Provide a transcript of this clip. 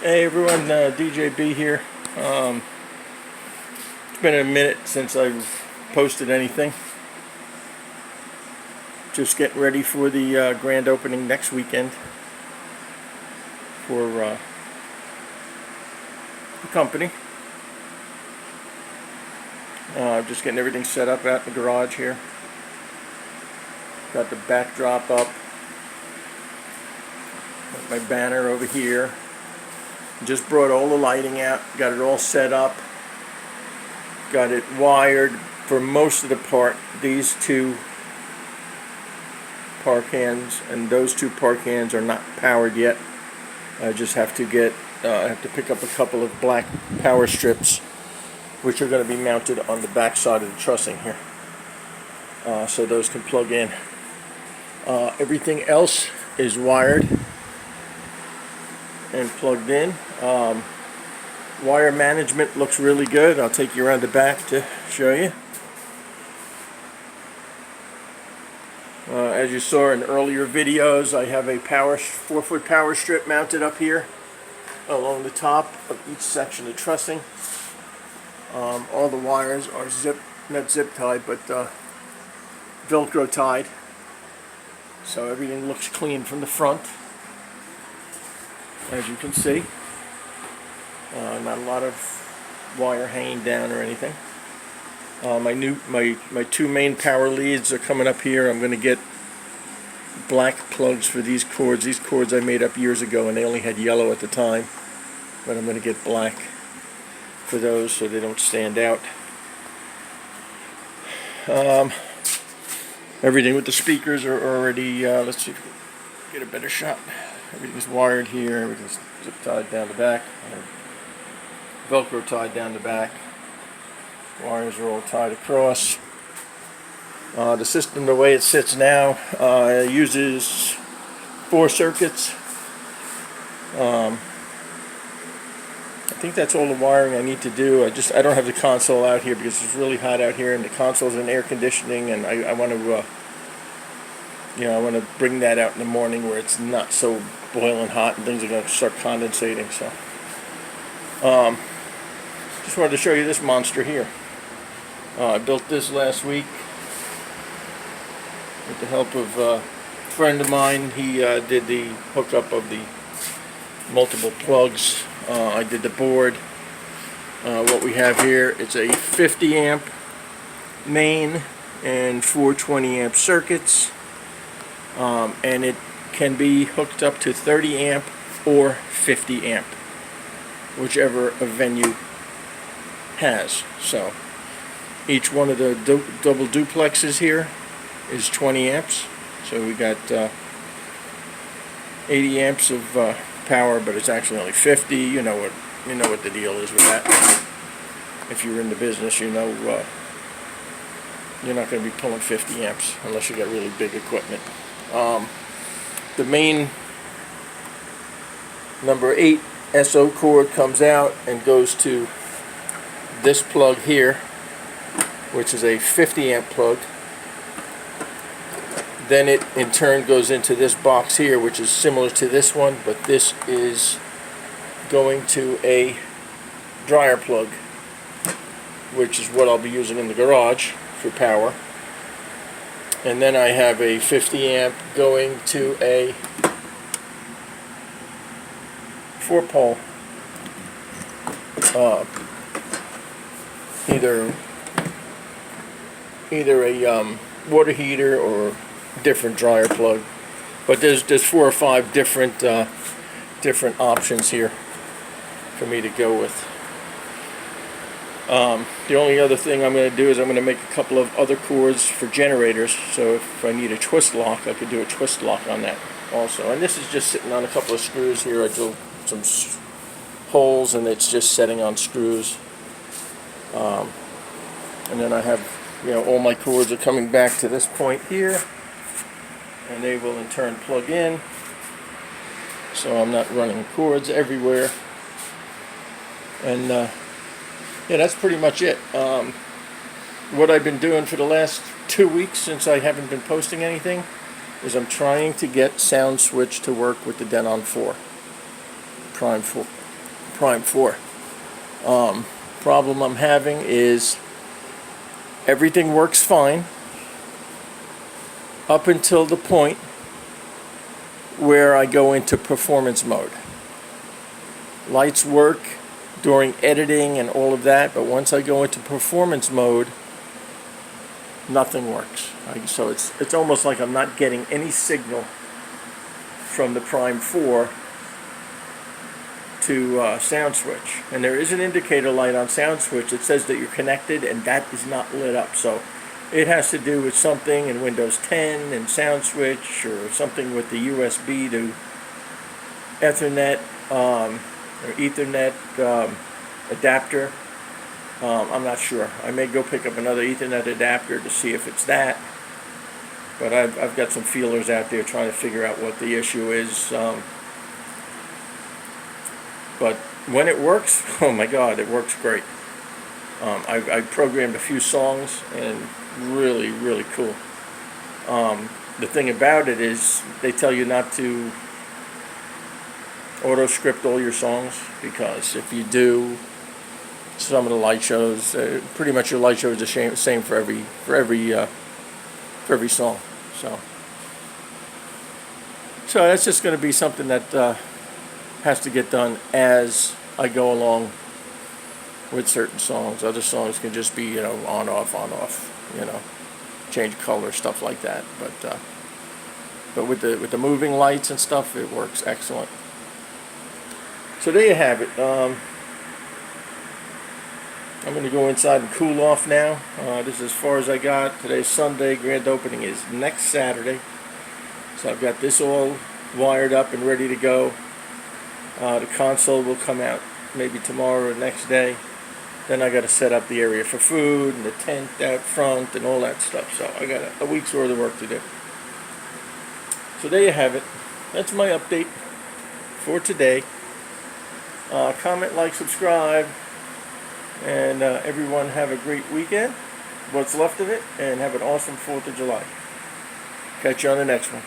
Hey everyone, DJ B here. It's been a minute since I've posted anything. Just getting ready for the grand opening next weekend for the company. Just getting everything set up out in the garage here. Got the backdrop up. Got my banner over here. Just brought all the lighting out. Got it all set up. Got it wired for most of the part. These two park hands and those two park hands are not powered yet. I just have to pick up a couple of black power strips, which are going to be mounted on the back side of the trussing here, so those can plug in. Everything else is wired and plugged in. Wire management looks really good. I'll take you around the back to show you. As you saw in earlier videos, I have a 4-foot power strip mounted up here along the top of each section of trussing. All the wires are not zip tied, but Velcro tied, so everything looks clean from the front, as you can see. Not a lot of wire hanging down or anything. My two main power leads are coming up here. I'm going to get black plugs for these cords. These cords I made up years ago and they only had yellow at the time, but I'm going to get black for those so they don't stand out. Everything with the speakers are already, let's see if we can get a better shot. Everything's wired here, everything's zip tied down the back, Velcro tied down the back. Wires are all tied across. The system, the way it sits now, uses 4 circuits. I think that's all the wiring I need to do. I don't have the console out here because it's really hot out here, and the console's in air conditioning, and I want to, I want to bring that out in the morning where it's not so boiling hot and things are going to start condensating. So, just wanted to show you this monster here. I built this last week with the help of a friend of mine. He did the hookup of the multiple plugs. I did the board. What we have here, it's a 50 amp main and 4 20 amp circuits, and it can be hooked up to 30 amp or 50 amp, whichever a venue has. So each one of the double duplexes here is 20 amps. So we got 80 amps of power, but it's actually only 50. You know what the deal is with that. If you're in the business, you know you're not going to be pulling 50 amps unless you got really big equipment. The main number 8 SO cord comes out and goes to this plug here, which is a 50 amp plug. Then it in turn goes into this box here, which is similar to this one, but this is going to a dryer plug, which is what I'll be using in the garage for power. And then I have a 50 amp going to a 4-pole, either a water heater or different dryer plug, but there's 4 or 5 different options here for me to go with. The only other thing I'm going to do is I'm going to make a couple of other cords for generators, so if I need a twist lock, I could do a twist lock on that also. And this is just sitting on a couple of screws here. I drilled some holes and it's just setting on screws. And then I have, all my cords are coming back to this point here, and they will in turn plug in, so I'm not running cords everywhere. And yeah, that's pretty much it. What I've been doing for the last 2 weeks since I haven't been posting anything is I'm trying to get Sound Switch to work with the Denon 4 Prime 4 Prime 4. Problem I'm having is everything works fine up until the point where I go into performance mode. Lights work during editing and all of that, but once I go into performance mode, nothing works. So it's almost like I'm not getting any signal from the Prime 4 to sound switch. And there is an indicator light on sound switch that says that you're connected, and that is not lit up. So it has to do with something in Windows 10 and sound switch, or something with the USB to Ethernet or Ethernet adapter. I'm not sure. I may go pick up another Ethernet adapter to see if it's that. But I've got some feelers out there trying to figure out what the issue is. But when it works, oh my God, it works great. I programmed a few songs, and really, really cool. The thing about it is they tell you not to auto script all your songs, because if you do, some of the light shows, pretty much your light show is the same for every song. So that's just going to be something that has to get done as I go along with certain songs. Other songs can just be, on off, change color, stuff like that. But with the moving lights and stuff, it works excellent. So there you have it. I'm going to go inside and cool off now. This is as far as I got. Today's Sunday. Grand opening is next Saturday. So I've got this all wired up and ready to go. The console will come out maybe tomorrow or next day. Then I got to set up the area for food and the tent out front and all that stuff. So I got a week's worth of work to do. So there you have it. That's my update for today. Comment, like, subscribe, and everyone have a great weekend, what's left of it, and have an awesome 4th of July. Catch you on the next one.